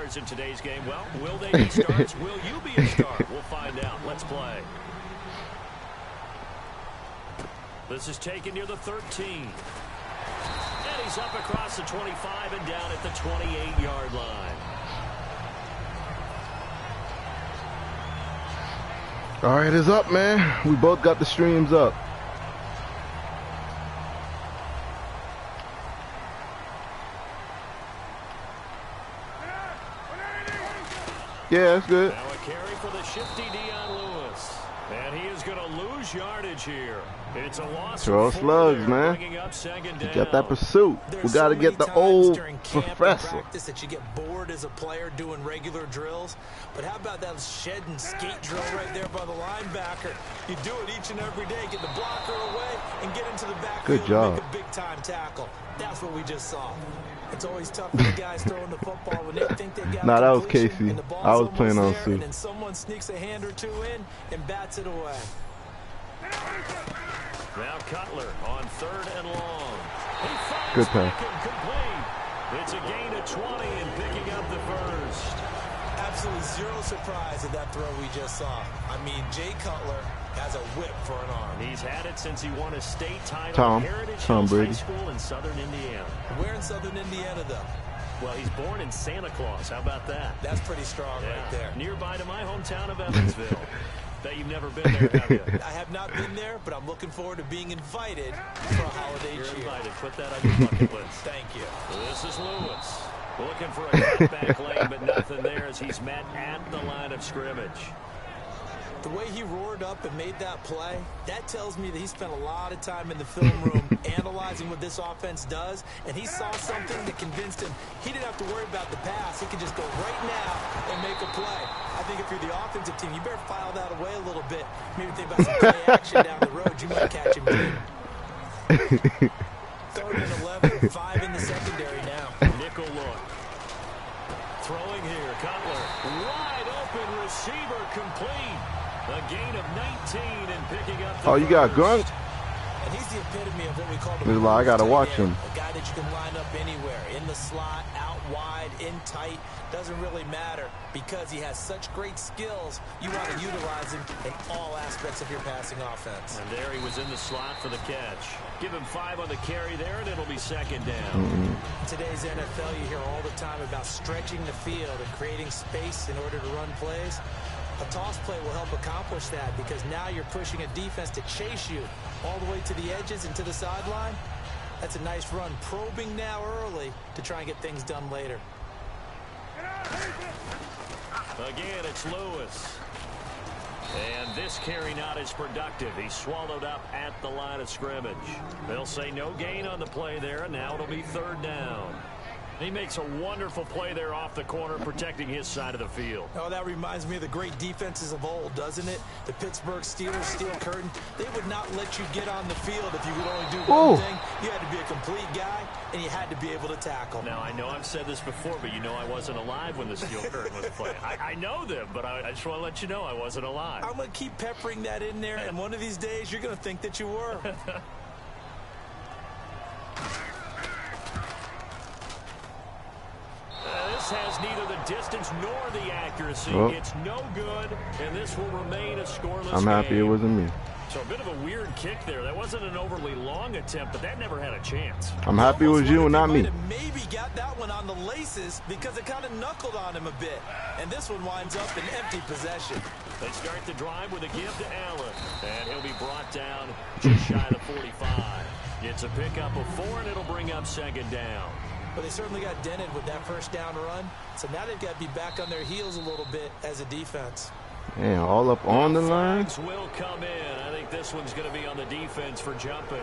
stars in today's game. Well, will they be stars? Will you be a star? We'll find out. Let's play. This is taken near the 13. And he's up across the 25 and down at the 28-yard line. All right, it's up, man. We both got the streams up. Yeah, that's good. Now a carry for the shifty Dion Lewis. And he is going to lose yardage here. It's a loss. Throw slugs, man. Get that pursuit. We got to get the old professor. Practice that you get bored as a player doing regular drills. But how about that shed and skate drill right there by the linebacker? You do it each and every day. Get the blocker away and get into the backfield. Good job. And make a big-time tackle. That's what we just saw. It's always tough for the guys throwing the football when they think they got Nah, that was Casey. I was playing on Sue. And then someone sneaks a hand or two in and bats it away. Now Cutler on 3rd and long. Good pass. Complete. It's a gain of 20 and picking up the first. Absolutely zero surprise at that throw we just saw. I mean, Jay Cutler has a whip for an arm. He's had it since he won a state title at Heritage Hills High School in Southern Indiana. Where in Southern Indiana, though? Well, he's born in Santa Claus. How about that? That's pretty strong right there. Nearby to my hometown of Evansville. Bet you've never been there, have you? I have not been there, but I'm looking forward to being invited for a holiday cheer. You're invited. Put that on your bucket list. Thank you. This is Lewis. Looking for a cutback lane, but nothing there as he's met at the line of scrimmage. The way he roared up and made that play, that tells me that he spent a lot of time in the film room analyzing what this offense does, and he saw something that convinced him he didn't have to worry about the pass. He could just go right now and make a play. I think if you're the offensive team, you better file that away a little bit. Maybe think about some play action down the road. You might catch him deep. 3rd and 11, 5 in the secondary now. Nickel look. Throwing here, Cutler. Wide open receiver complete. A gain of 19 and picking up the you got Grunt? And he's the epitome of what we call the I gotta watch him. A guy that you can line up anywhere. In the slot, out wide, in tight. Doesn't really matter because he has such great skills. You want to utilize him in all aspects of your passing offense. And there he was in the slot for the catch. Give him 5 on the carry there, and it'll be 2nd down. In today's NFL, you hear all the time about stretching the field and creating space in order to run plays. A toss play will help accomplish that because now you're pushing a defense to chase you all the way to the edges and to the sideline. That's a nice run. Probing now early to try and get things done later. Again, it's Lewis. And this carry not as productive. He's swallowed up at the line of scrimmage. They'll say no gain on the play there, and now it'll be 3rd down. He makes a wonderful play there off the corner, protecting his side of the field. Oh, that reminds me of the great defenses of old, doesn't it? The Pittsburgh Steelers, Steel Curtain. They would not let you get on the field if you could only do one thing. You had to be a complete guy, and you had to be able to tackle. Now, I know I've said this before, but you know I wasn't alive when the Steel Curtain was playing. I know them, but I just want to let you know I wasn't alive. I'm going to keep peppering that in there, and one of these days you're going to think that you were. This has neither the distance nor the accuracy. It's no good, and this will remain a scoreless I'm happy game. it wasn't me. So a bit of a weird kick there. That wasn't an overly long attempt, but that never had a chance. I'm happy it was you and not me. Maybe got that one on the laces because it kind of knuckled on him a bit. And this one winds up in empty possession. They start the drive with a give to Allen. And he'll be brought down just shy of the 45. It's a pickup of 4, and it'll bring up 2nd down. But they certainly got dented with that first down run. So now they've got to be back on their heels a little bit as a defense. Man, all up on the line. Will come in. I think this one's going to be on the defense for jumping.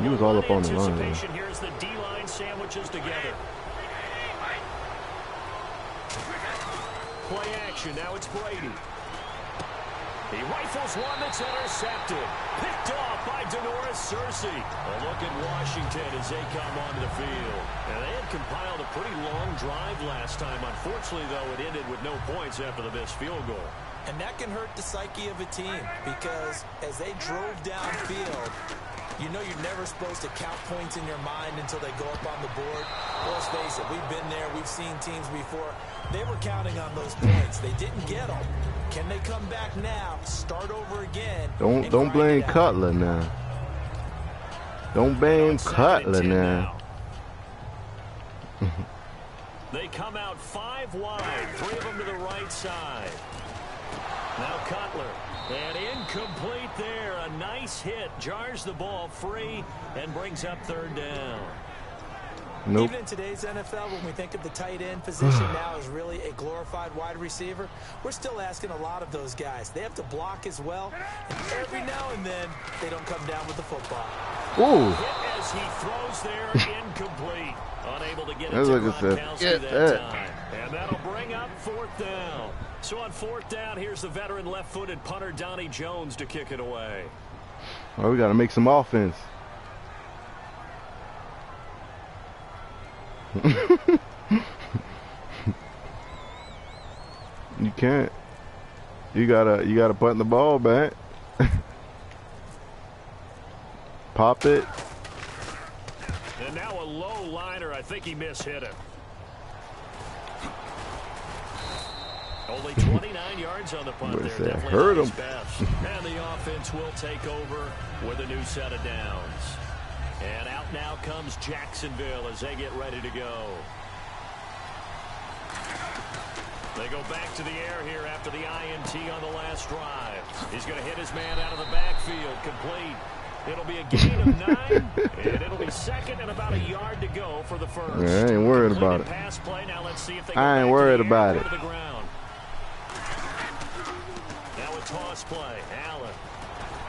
He was all up on the line. Here's the D-line sandwiches together. Play action. Now it's Brady. He rifles one that's intercepted. Picked off by Denoris Searcy. A look at Washington as they come onto the field. And they had compiled a pretty long drive last time. Unfortunately, though, it ended with no points after the missed field goal. And that can hurt the psyche of a team because as they drove downfield, You know you're never supposed to count points in your mind until they go up on the board. Well, let's face it, we've been there. We've seen teams before. They were counting on those points. They didn't get them. Can they come back now, start over again? Don't blame Cutler now. Don't blame Cutler now. They come out 5 wide, 3 of them to the right side. Now Cutler, and incomplete there. A nice hit, jars the ball free, and brings up 3rd down. Nope. Even in today's NFL, when we think of the tight end position now as really a glorified wide receiver, we're still asking a lot of those guys. They have to block as well, and every now and then, they don't come down with the football. Ooh. Hit as he throws there, incomplete. Unable to get it to Gronkowski that time. And that'll bring up 4th down. So on 4th down, here's the veteran left-footed punter Donnie Jones to kick it away. Oh, we got to make some offense. You can't. You gotta button the ball back. Pop it. And now a low liner. I think he mishit it. Only 29 yards on the punt there. Definitely hurt him. Best. And the offense will take over with a new set of downs. And out now comes Jacksonville as they get ready to go. They go back to the air here after the INT on the last drive. He's going to hit his man out of the backfield. Complete. It'll be a gain of 9, and it'll be 2nd and about a yard to go for the first. Yeah, I ain't worried about it. Pass play. Now let's see if they I ain't worried about it. Now a toss play. Allen.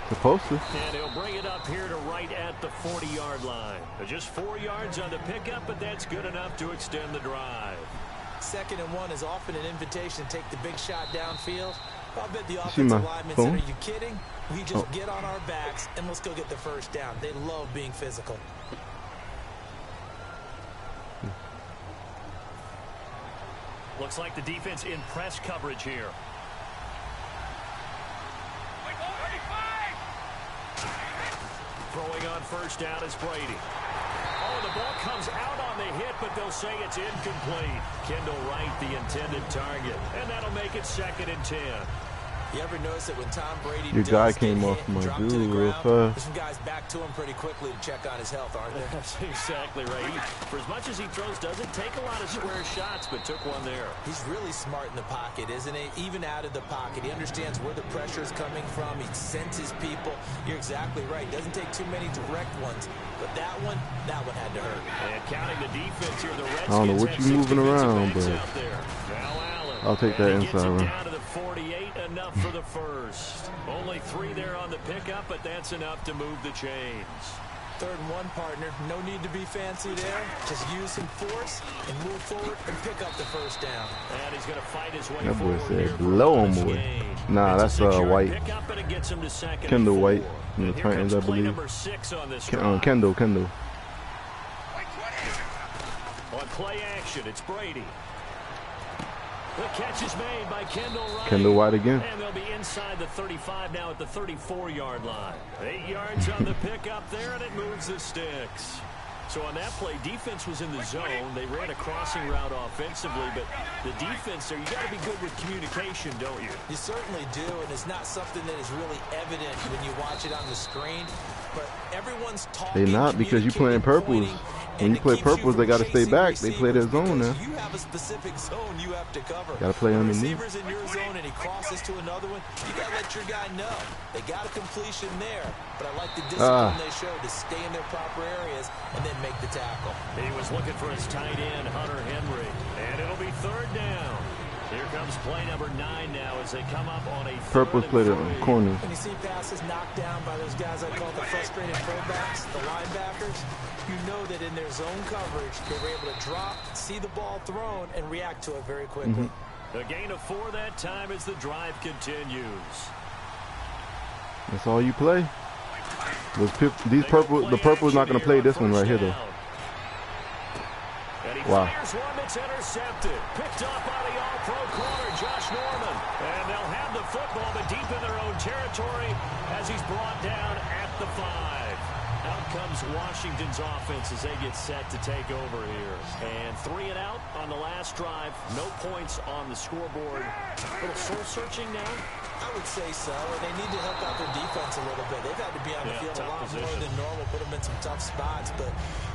Supposed to. And he'll bring it up here to right at the 40-yard line. Just 4 yards on the pickup, but that's good enough to extend the drive. 2nd and 1 is often an invitation to take the big shot downfield. I'll bet the offensive linemen said, are you kidding? We just get on our backs and let's go get the 1st down. They love being physical. Looks like the defense in press coverage here. Throwing on 1st down is Brady. Oh, the ball comes out on the hit, but they'll say it's incomplete. Kendall Wright, the intended target, and that'll make it 2nd and 10. You ever notice that when Tom Brady your guy came off my dude real fast? There's some guys back to him pretty quickly to check on his health, aren't there? That's exactly right. For as much as he throws, doesn't take a lot of square shots, but took one there. He's really smart in the pocket, isn't he? Even out of the pocket. He understands where the pressure is coming from. He senses people. You're exactly right. Doesn't take too many direct ones. But that one had to hurt. And counting the defense here, the Redskins I don't know what you moving around, but I'll take that inside run. Down to the 48, enough for the first. Only 3 there on the pickup, but that's enough to move the chains. 3rd and 1, partner. No need to be fancy there. Just use some force and move forward and pick up the 1st down. And he's going to fight his way that boy forward. Said blow him away. Nah, that's White. Kendall White from the Titans, I believe. Kendall. On play action, it's Brady. The catch is made by Kendall Wright. Kendall White again. And they'll be inside the 35 now at the 34-yard line. 8 yards on the pickup there, and it moves the sticks. So on that play, defense was in the zone. They ran a crossing route offensively, but the defense there, you got to be good with communication, don't you? You certainly do, and it's not something that is really evident when you watch it on the screen. But everyone's talking. They not, because you playing purples. When you play purples, they got to stay back. They play their zone now. You have a specific zone you have to cover. Got to play underneath. Receivers in your zone, and he crosses to another one. You got to let your guy know they got a completion there. But I like the discipline they showed to stay in their proper areas and then make the tackle. He was looking for his tight end, Hunter Henry, and it'll be 3rd down. Here comes play number 9 now as they come up on a purple play the corner. When you see passes knocked down by those guys I call the frustrated fullbacks, the linebackers, you know that in their zone coverage, they were able to drop, see the ball thrown, and react to it very quickly. A gain of 4 that time as the drive continues. That's all you play. The purple is not going to play this one right here, though. Wow. One that's intercepted. Picked up by the all-pro corner, Josh Norman. And they'll have the football, but deep in their own territory as he's brought down at the 5. comes Washington's offense as they get set to take over here. And 3 and out on the last drive. No points on the scoreboard. A little soul-searching now. I would say so, and they need to help out their defense a little bit. They've had to be on the field a lot more than normal, put them in some tough spots. But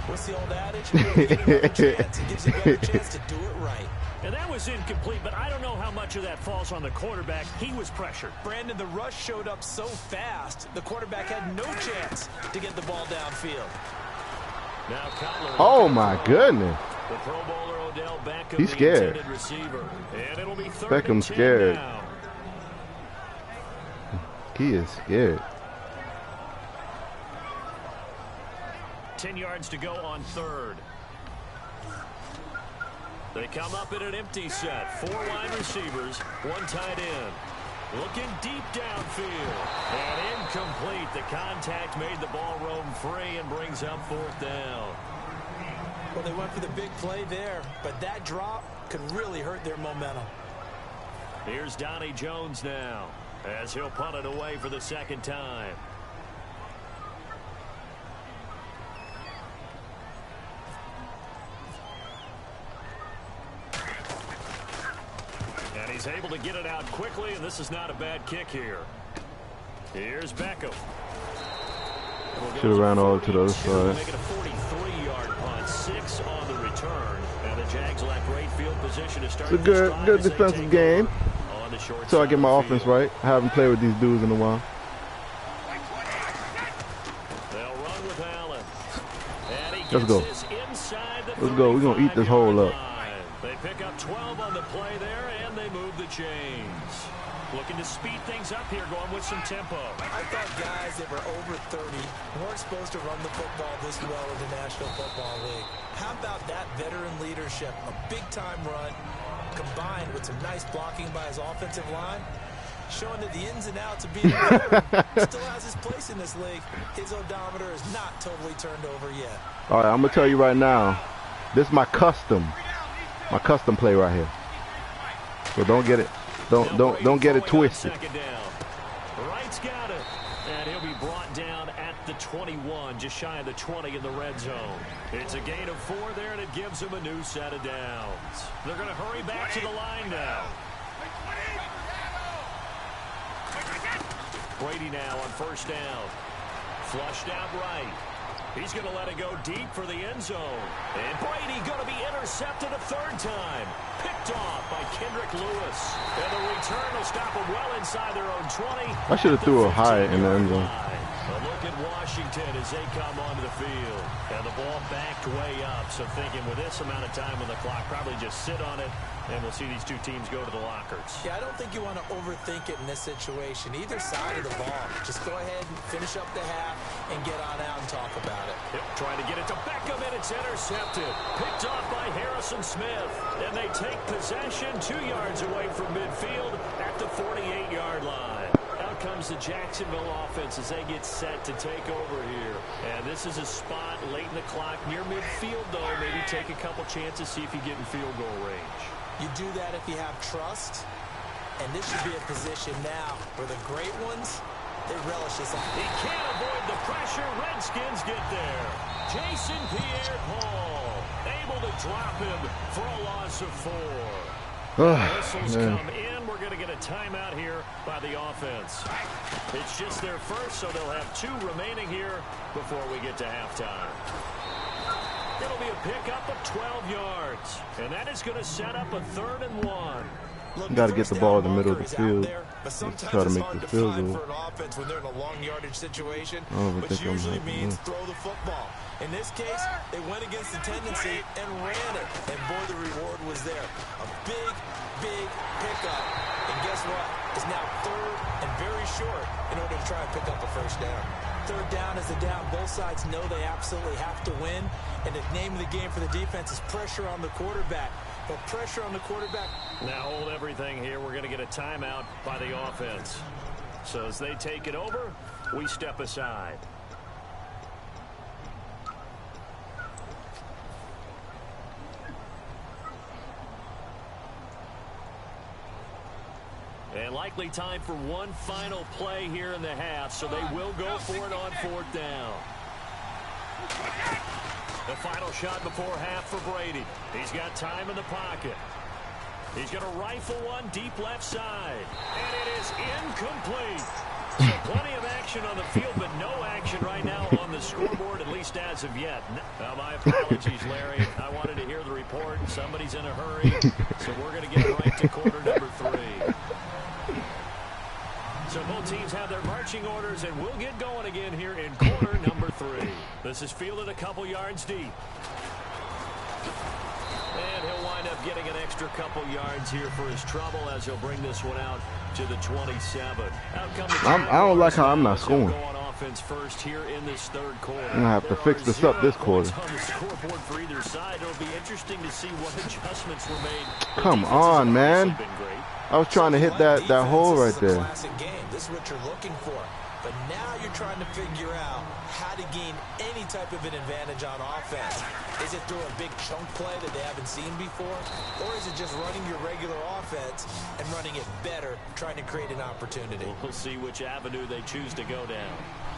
what's the old adage? You give them a chance. It gives you a better chance to do it right. And that was incomplete, but I don't know how much of that falls on the quarterback. He was pressured. Brandon, the rush showed up so fast, the quarterback had no chance to get the ball downfield. Now Cutler. Oh, my goodness. The Pro Bowler Odell Beckham, he's scared. Receiver. And it'll be Beckham's scared. Now. He is scared. 10 yards to go on 3rd. They come up in an empty set. 4 wide receivers, 1 tight end. Looking deep downfield. And incomplete. The contact made the ball roam free and brings up 4th down. Well, they went for the big play there, but that drop could really hurt their momentum. Here's Donnie Jones now, as he'll punt it away for the 2nd time. And he's able to get it out quickly, and this is not a bad kick here. Here's Beckham. Should have ran all to the other side. Make it a 43-yard punt, 6 on the return. And the Jags lack great field position to start. It's a good defensive game. So I get my offense right. I haven't played with these dudes in a while. They'll run with Allen. Let's go. Let's go. We're going to eat this hole up. They pick up 12 on the play there, and they move the chains. Looking to speed things up here, going with some tempo. I thought guys that were over 30 weren't supposed to run the football this well in the National Football League. How about that veteran leadership? A big-time run combined with some nice blocking by his offensive line, showing that the ins and outs of being a veteran still has his place in this league. His odometer is not totally turned over yet. All right, I'm going to tell you right now, this is my custom play right here. So don't get it. Don't get it twisted. Wright's got it, and he'll be brought down at the 21, just shy of the 20 in the red zone. It's a gain of 4 there, and it gives them a new set of downs. They're going to hurry back to the line now. Brady now on 1st down. Flushed out right. He's going to let it go deep for the end zone. And Brady going to be intercepted a 3rd time. Picked off by Kendrick Lewis. And the return will stop them well inside their own 20. I should have threw a high in the end zone. A look at Washington as they come onto the field. And the ball backed way up. So thinking with this amount of time on the clock, probably just sit on it. And we'll see these two teams go to the lockers. Yeah, I don't think you want to overthink it in this situation. Either side of the ball. Just go ahead and finish up the half and get on out and talk about it. Yep, trying to get it to Beckham, and it's intercepted. Picked off by Harrison Smith. And they take possession 2 yards away from midfield at the 48-yard line. Out comes the Jacksonville offense as they get set to take over here. And this is a spot late in the clock near midfield, though. Maybe take a couple chances, see if you get in field goal range. You do that if you have trust, and this should be a position now where the great ones, they relish this. He can't avoid the pressure. Redskins get there. Jason Pierre-Paul able to drop him for a loss of 4. Whistles come in. We're going to get a timeout here by the offense. It's just their first, so they'll have 2 remaining here before we get to halftime. It'll be a pickup of 12 yards, and that is going to set up a 3rd and 1. You got to get the ball in the middle of the field. Let's try to make the field goal. For an offense when they're in a long yardage situation, which usually means throw the football. In this case, they went against the tendency and ran it, and boy, the reward was there. A big pickup, and guess what? It's now 3rd and very short in order to try and pick up a 1st down. 3rd down is the down. Both sides know they absolutely have to win, and the name of the game for the defense is pressure on the quarterback. But pressure on the quarterback. Now hold everything here. We're going to get a timeout by the offense. So as they take it over, we step aside. And likely time for one final play here in the half, so they will go for it on 4th down. The final shot before half for Brady. He's got time in the pocket. He's going to rifle one deep left side. And it is incomplete. So plenty of action on the field, but no action right now on the scoreboard, at least as of yet. My apologies, Larry. I wanted to hear the report. Somebody's in a hurry, so we're going to get right to quarter number 3. So both teams have their marching orders, and we'll get going again here in quarter number 3. This is fielded a couple yards deep. And he'll wind up getting an extra couple yards here for his trouble as he'll bring this one out to the 27. I don't like how I'm not scoring. Offense first here in this third quarter. I'm going to have to fix this up this quarter. On the scoreboard for either side. It'll be interesting to see what adjustments were made. Come on, man. I was trying to hit that hole right there. Classic game. This is what you're looking for. But now you're trying to figure out how to gain any type of an advantage on offense. Is it through a big chunk play that they haven't seen before? Or is it just running your regular offense and running it better, trying to create an opportunity? We'll see which avenue they choose to go down.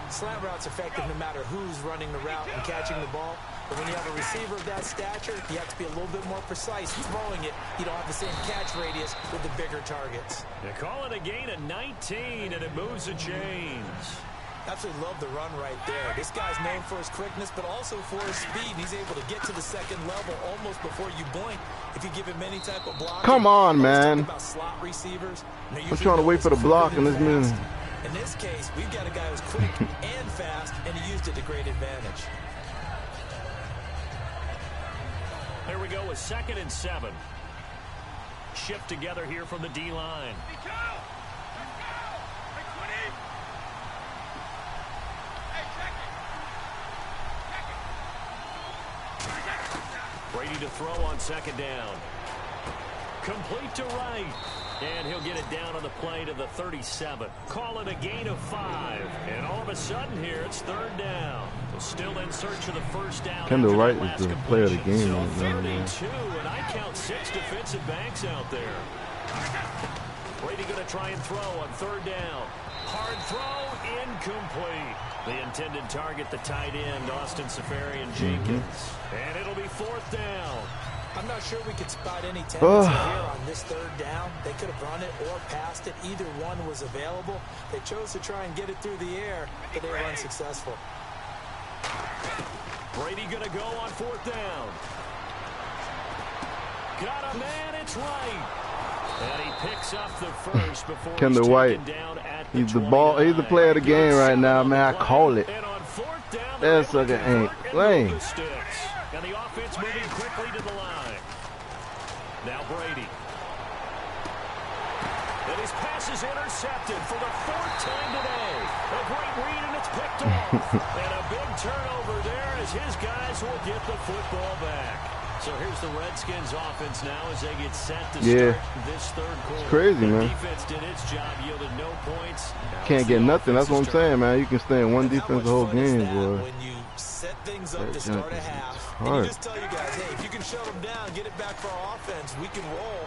Slant route's effective no matter who's running the route and catching the ball. But when you have a receiver of that stature, you have to be a little bit more precise throwing it. You don't have the same catch radius with the bigger targets. They call it a gain of 19, and it moves the chains. Absolutely love the run right there. This guy's known for his quickness, but also for his speed. He's able to get to the second level almost before you blink if you give him any type of block. Come on, man. About slot receivers. I'm trying to wait for the block in this minute. In this case, we've got a guy who's quick and fast, and he used it to great advantage. There we go with 2nd and 7. Shift together here from the D-line. Brady to throw on 2nd down. Complete to right. And he'll get it down on the play to the 37. Call it a gain of 5. And all of a sudden here, it's 3rd down. So still in search of the first down. Kendall Wright is the player of the game. So 32, and I count 6 defensive backs out there. Brady going to try and throw on 3rd down. Hard throw, incomplete. The intended target, the tight end, Austin Seferian-Jenkins. And it'll be 4th down. I'm not sure we could spot any tendency here on this 3rd down. They could have run it or passed it. Either one was available. They chose to try and get it through the air, but they were unsuccessful. Brady going to go on 4th down. Got a man, it's right. And he picks up the first before Kendall White. He's the ball. He's the player of the game right now, man. I call it. That sucker ain't playing. And the offense moving quickly to the line. Now Brady. And his pass is intercepted for the 4th time today. A great read, and it's picked off. And a big turnover there as his guys will get the football back. So here's the Redskins offense now as they get set to start this 3rd quarter. It's crazy, man. The defense did its job, yielded no points. Can't get nothing. That's what I'm saying, man. You can stay in one defense the whole game, boy. When you set things up to start a half, and you just tell you guys, hey, if you can shut them down, get it back for our offense, we can roll.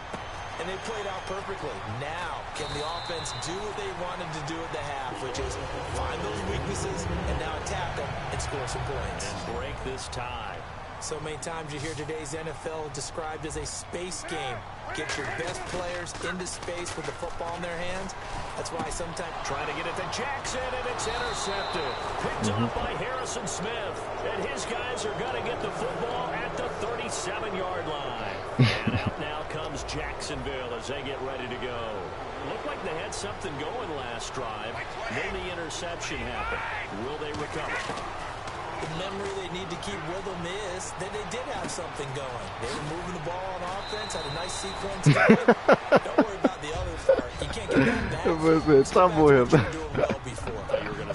And they played out perfectly. Now, can the offense do what they wanted to do at the half, which is find those weaknesses and now attack them and score some points. And break this tie. So many times you hear today's NFL described as a space game. Get your best players into space with the football in their hands. That's why sometimes trying to get it to Jackson, and it's intercepted. Picked off by Harrison Smith. And his guys are going to get the football at the 37-yard line. And out now comes Jacksonville as they get ready to go. Looked like they had something going last drive. Then the interception happened. Will they recover? The memory they need to keep with them is that they did have something going. They were moving the ball on offense, had a nice sequence going. Don't worry about the other part. You can't get that back.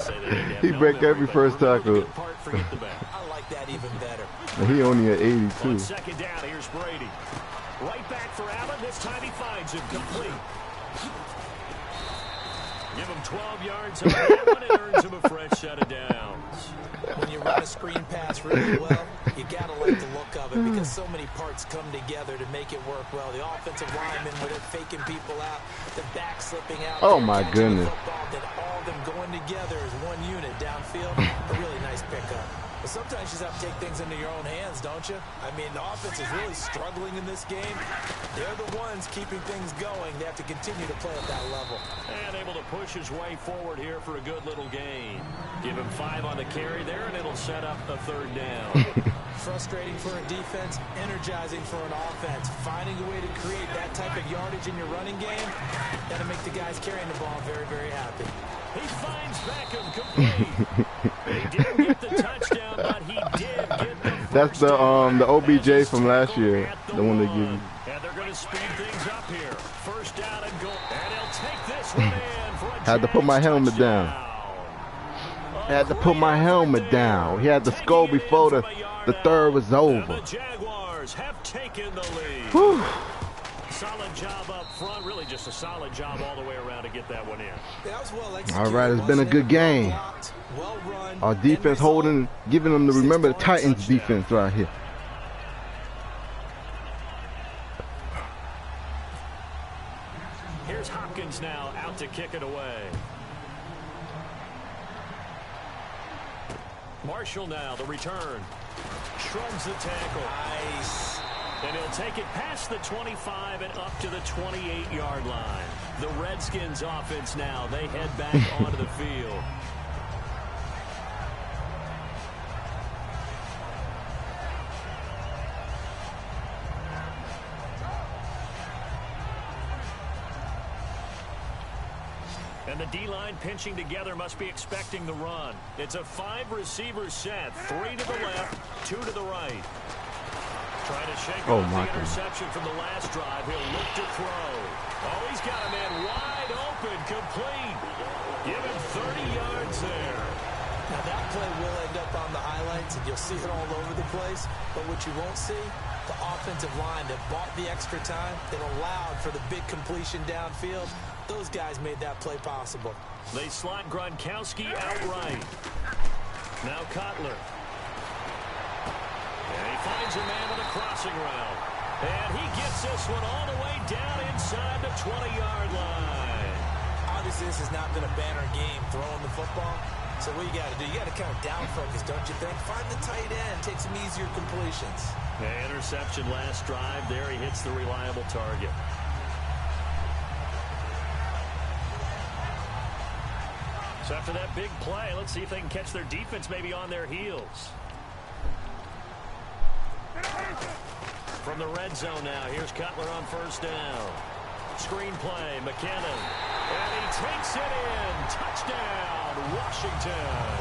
Him. He break every first tackle. I like that even better. And he only at 82. On 2nd down, here's Brady. Right back for Allen. This time he finds him complete. Give him 12 yards on that one and earns him a fresh set of downs. When you run a screen pass really well, you got to like the look of it because so many parts come together to make it work well. The offensive linemen, where they're faking people out, the back slipping out. Oh, my goodness. Football, then all of them going together as one unit downfield. A really nice pickup. But sometimes you just have to take things into your own hands, don't you? I mean, the offense is really struggling in this game. They're the ones keeping things going. They have to continue to play at that level. And able to push his way forward here for a good little gain. Give him 5 on the carry there, and it'll set up a 3rd down. Frustrating for a defense, energizing for an offense. Finding a way to create that type of yardage in your running game, that'll make the guys carrying the ball very, very happy. He finds Beckham complete. He didn't get the touchdown, but he did get the That's the OBJ from last year, the one they give you. And they're going to speed things up here. 1st down and goal. And he'll take this one in for a Had to put my helmet down. Had to put my helmet down. He had to score before the 3rd was over. The Jaguars have taken the lead. Whew. Solid job up front. Really just a solid job all the way around to get that one in. All right, it's been a good game. Our defense holding, giving them the remember the Titans defense right here. Here's Hopkins now out to kick it away. Marshall now, the return. Shrugs the tackle. Nice. And he'll take it past the 25 and up to the 28-yard line. The Redskins offense now, they head back onto the field. And the D-line pinching together must be expecting the run. It's a 5-receiver set. 3 to the left, 2 to the right. Trying to shake off the interception from the last drive. He'll look to throw. Oh, he's got a man wide open, complete. Give him 30 yards there. Now that play will end up on the highlights, and you'll see it all over the place. But what you won't see, the offensive line that bought the extra time, that allowed for the big completion downfield. Those guys made that play possible. They slot Gronkowski outright. Now Cutler. And he finds a man with a crossing route. And he gets this one all the way down inside the 20-yard line. Obviously, this has not been a banner game throwing the football. So what you got to do, you got to kind of down focus, don't you think? Find the tight end, take some easier completions. Interception last drive. There he hits the reliable target. So after that big play, let's see if they can catch their defense maybe on their heels. From the red zone now, here's Cutler on 1st down. Screen play, McKinnon. And he takes it in. Touchdown, Washington.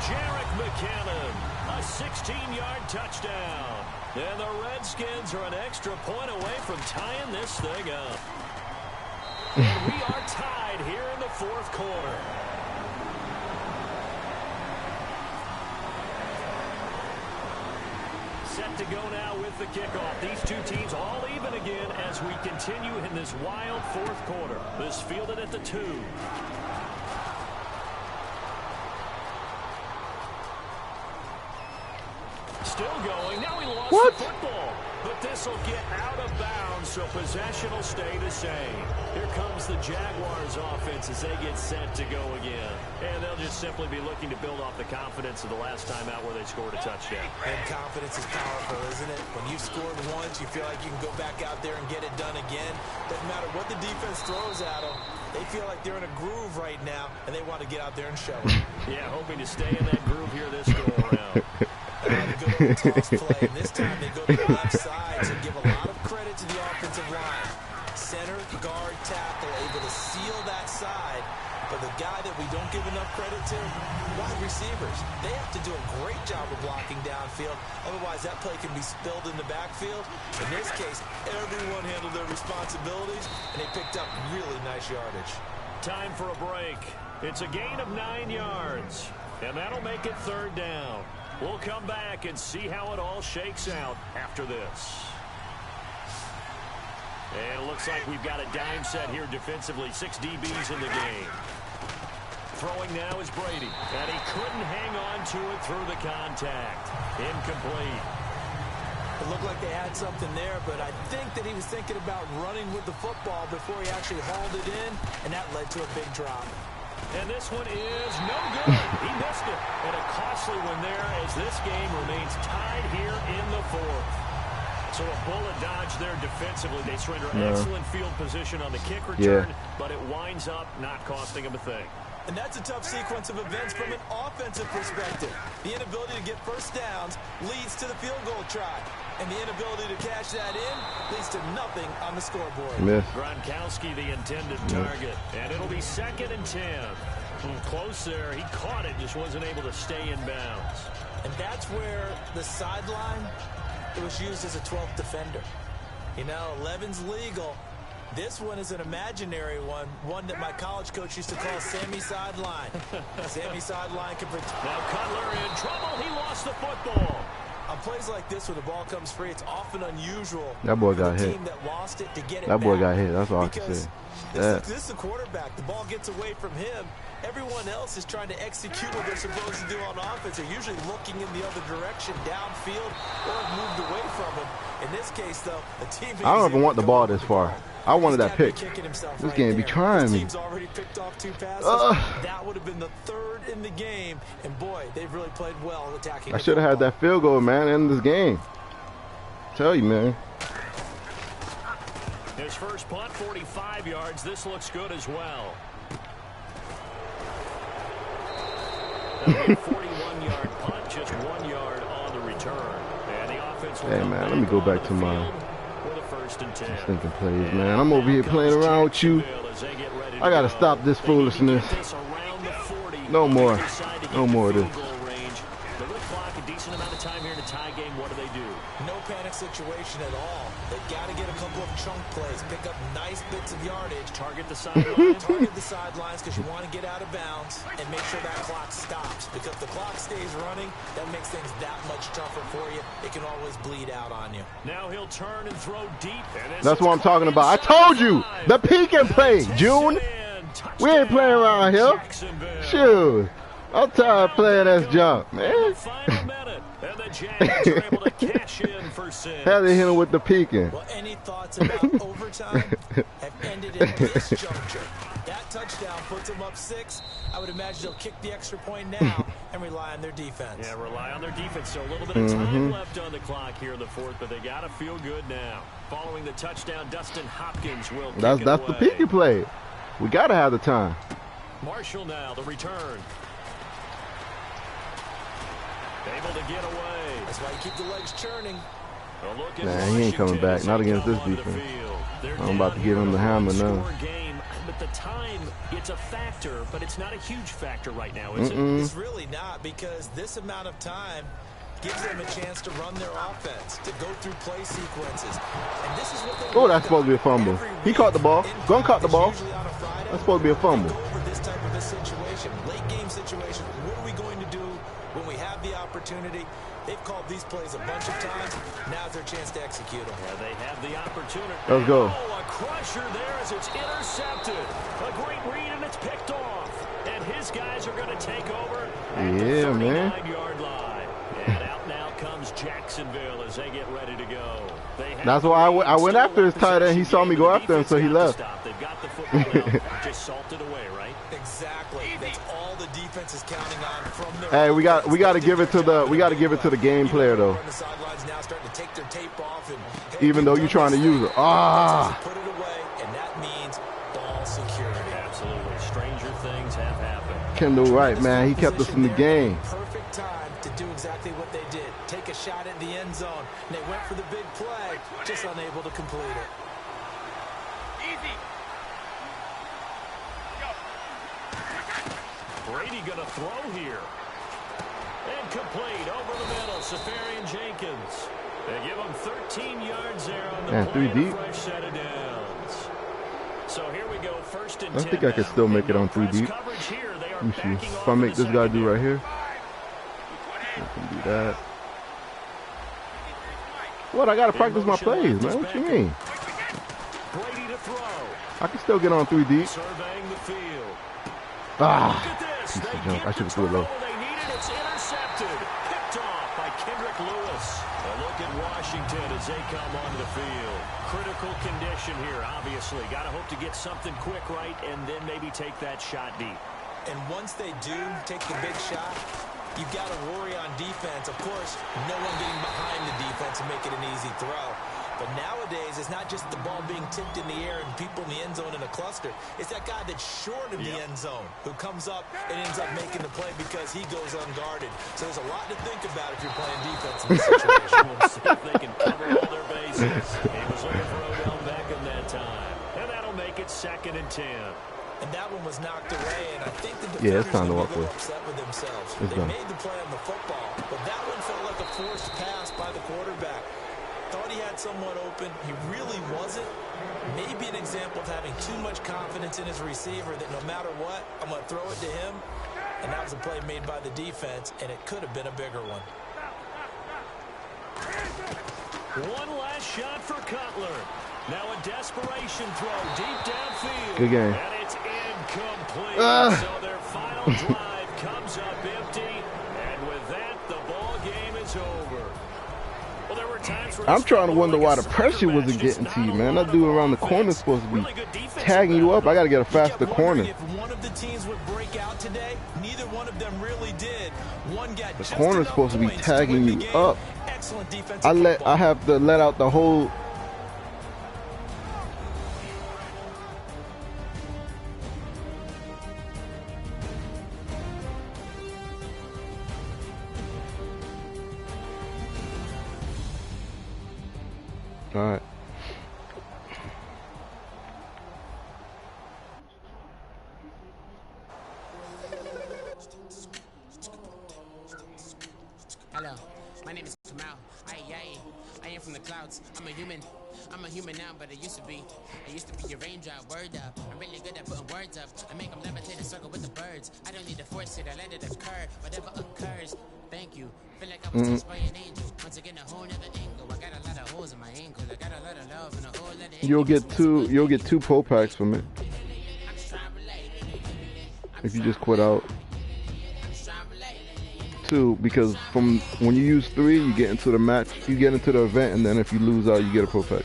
Jerick McKinnon, a 16-yard touchdown. And the Redskins are an extra point away from tying this thing up. And we are tied here in the 4th quarter. Set to go now with the kickoff. These two teams all even again as we continue in this wild 4th quarter. This fielded at the 2. Still going. Now he lost the football. But this will get out of bounds, so possession will stay the same. Here comes the Jaguars offense as they get set to go again. And they'll just simply be looking to build off the confidence of the last time out where they scored a touchdown. And confidence is powerful, isn't it? When you've scored once, you feel like you can go back out there and get it done again. Doesn't matter what the defense throws at them. They feel like they're in a groove right now, and they want to get out there and show it. Yeah, hoping to stay in that groove here this go-around. The good old toss play, and this time they go to the left side, so give a lot of credit to the offensive line. Center, guard, tackle, able to seal that side. But the guy that we don't give enough credit to, wide receivers. They have to do a great job of blocking downfield. Otherwise, that play can be spilled in the backfield. In this case, everyone handled their responsibilities, and they picked up really nice yardage. Time for a break. It's a gain of 9 yards, and that'll make it 3rd down. We'll come back and see how it all shakes out after this. And it looks like we've got a dime set here defensively. 6 DBs in the game. Throwing now is Brady. And he couldn't hang on to it through the contact. Incomplete. It looked like they had something there, but I think that he was thinking about running with the football before he actually hauled it in, and that led to a big drop. And this one is no good. He missed it. And a costly one there as this game remains tied here in the fourth. So a bullet dodge there defensively. They surrender excellent field position on the kick return, but it winds up not costing them a thing. And that's a tough sequence of events from an offensive perspective. The inability to get first downs leads to the field goal try. And the inability to cash that in leads to nothing on the scoreboard. Gronkowski, the intended target. And it'll be 2nd and 10. Close there. He caught it, just wasn't able to stay in bounds. And that's where the sideline, it was used as a 12th defender. You know, 11's legal. This one is an imaginary one that my college coach used to call Sammy Sideline. Sammy Sideline can protect. Now Cutler in trouble. He lost the football. On plays like this where the ball comes free, it's often unusual. That boy got hit. Team that lost it to get it that boy back. got hit. That's all I can say. This is the quarterback. The ball gets away from him. Everyone else is trying to execute what they're supposed to do on offense. They're usually looking in the other direction, downfield, or have moved away from him. In this case, though, the team. I don't even want the ball this far. I wanted that pick. This game be trying me. Team's already picked off 2 passes. That would have been the 3rd in the game. And boy, they've really played well attacking. I should have had that field goal, man, in this game. Tell you, man. His first punt, 45 yards. This looks good as well. 41-yard punt, just 1 yard on the return. And the offense will hey, man, let me go back to my stinking plays, man. I'm over here playing around with you. I got to stop this foolishness. No more. No more of this. The good clock, a decent amount of time here in a tie game. What do? No panic situation at all. They got to get a couple of chunk plays, pick up nice bits of yardage. Target the sidelines. Target the sidelines because you want to get out of bounds and make sure that clock stops. Because if the clock stays running, that makes things that much tougher for you. It can always bleed out on you. Now he'll turn and throw deep. That's what I'm talking about. I told you. The peek and play, June. We ain't playing around here. Shoot. I'm tired of playing this junk, man. And the Jags are able to cash in for 6. How they hit him with the peeking? Well, any thoughts about overtime have ended in this juncture. That touchdown puts them up 6. I would imagine they'll kick the extra point now and rely on their defense. Yeah, rely on their defense. So a little bit of time left on the clock here in the fourth, but they got to feel good now. Following the touchdown, Dustin Hopkins will kick it That's the peeking play. We got to have the time. Marshall now, the return. Able to get away. That's why you keep the legs churning. Nah, he ain't coming back. Not against this defense. I'm about to give him the hammer now. Game, but the time, it's a factor, but it's not a huge factor right now, is it? It's really not, because this amount of time gives them a chance to run their offense, to go through play sequences. And this is what they that's supposed to be a fumble. He caught the ball. Gun caught the ball. That's supposed to be a fumble. Over this type of a situation, late game situation, what are we going to do when we have the opportunity? They've called these plays a bunch of times. Now's their chance to execute them. Yeah, they have the opportunity. Let's go. Oh, a crusher there as it's intercepted. A great read, and it's picked off. And his guys are going to take over at the 39-yard line. And out now comes Jacksonville as they get ready to go. That's why I went after his tight end. He saw me go after him, so he left. They've got the football now. Just salted away, right? Exactly. That's all the defense is counting on from their. Hey, we got to give it to the game player though. The sidelines now starting to take their tape off, and even though you're trying to use it. Put it away, and that means ball security. Absolutely. Stranger things have happened. Kendall Wright, man, he kept us in the game. Perfect time to do exactly what they did. Take a shot at the end zone. And they went for the big play, just unable to complete it. Easy. Brady going to throw here. Incomplete over the middle. Safarian Jenkins. They give him 13 yards there on the play. 3 deep. Fresh set of downs. So here we go, 1st and 10. I think I can still make it on 3 deep. Let me see. If I make this guy do right here, I can do that. What? I gotta practice my plays, man. What you mean? Brady to throw. I can still get on 3 deep. Surveying the field. Ah, Look at this. piece of They junk. get I should have the threw it low. turnover they needed. It's intercepted. Picked off by Kendrick Lewis. A look at Washington as they come onto the field. Critical condition here, obviously. Got to hope to get something quick right and then maybe take that shot deep. And once they do take the big shot, you've got to worry on defense. Of course, no one getting behind the defense and make it an easy throw. But nowadays, it's not just the ball being tipped in the air and people in the end zone in a cluster. It's that guy that's short of the end zone who comes up and ends up making the play because he goes unguarded. So there's a lot to think about if you're playing defense in this situation. We'll see if they can cover all their bases. He was looking for Odell Beckham that time. And that'll make it 2nd and 10. And that one was knocked away, and I think the it's defenders time to were walk a little away. upset with themselves. It's They done. made the play on the football, but that one felt like a forced pass by the quarterback. Thought he had someone open. He really wasn't. Maybe an example of having too much confidence in his receiver that no matter what, I'm going to throw it to him. And that was a play made by the defense, and it could have been a bigger one. One last shot for Cutler. Now a desperation throw deep downfield. Good game. And it's incomplete. So their final drive comes up empty. And with that, the ball game is over. Well, there were times where I'm trying to wonder why the pressure wasn't getting to you, man. That dude around the corner is supposed to be tagging you up. I got to get a faster corner. If one of the teams would break out today, neither one of them really did. One got The just corner's enough supposed to be points tagging win the you game. up. Excellent defensive I have to let out the whole. All right. Hello, my name is Kamal. I am from the clouds. I'm a human. I'm a human now, but I used to be. I used to be a raindrop, word up. I'm really good at putting words up. I make them levitate and circle with the birds. I don't need to force it, I let it occur. Whatever occurs, thank you. Feel like I was touched by an angel. Once again, a whole nother angle. I got a lot of holes in my ankles. I got a lot of love and a whole lot of You'll get two pro packs from it if you just quit out. 2, because from when you use 3, you get into the match, you get into the event, and then if you lose out, you get a pro pack.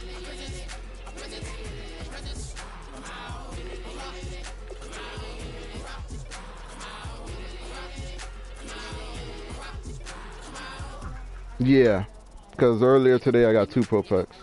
Yeah, because earlier today I got 2 pro packs.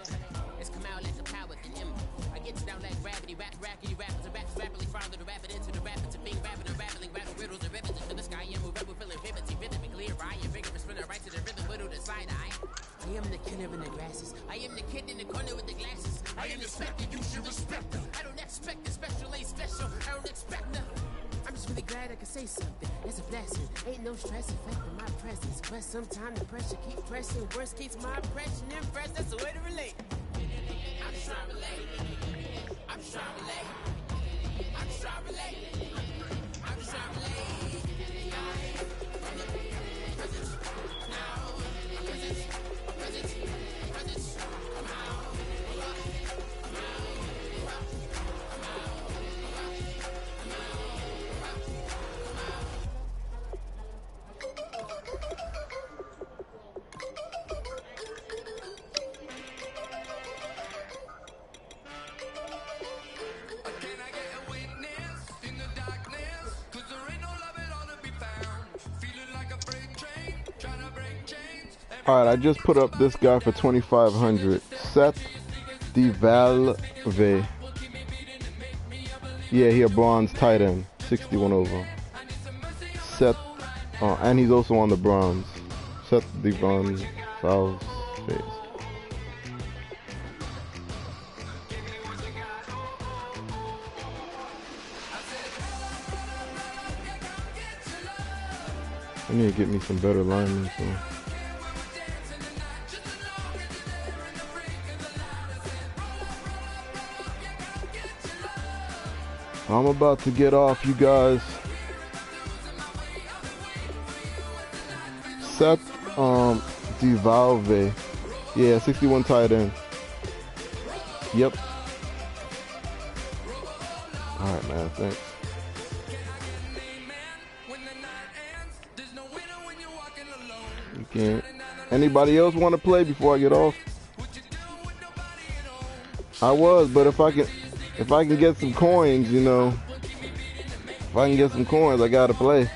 I am the killer in the glasses. I am the kid in the corner with the glasses. I am expected, you should respect them. I don't expect the special, ain't special. I don't expect them. I'm just really glad I could say something. It's a blessing. Ain't no stress affecting my presence. But sometimes the pressure keeps pressing. Worst keeps my impression impressed. That's the way to relate. I'm just trying to relate. I'm just trying to relate. I'm just trying to relate. I'm just trying to relate. Alright, I just put up this guy for 2,500. Seth DeValve. Yeah, he a bronze tight end. 61 over. Seth, and he's also on the Browns. Seth DeValve. I need to get me some better linemen. So. I'm about to get off, you guys. Seth DeValve. Yeah, 61 tight end. Yep. Alright, man, thanks. You can't. Anybody else want to play before I get off? I was, but if I can get some coins, you know, If I can get some coins, I gotta play.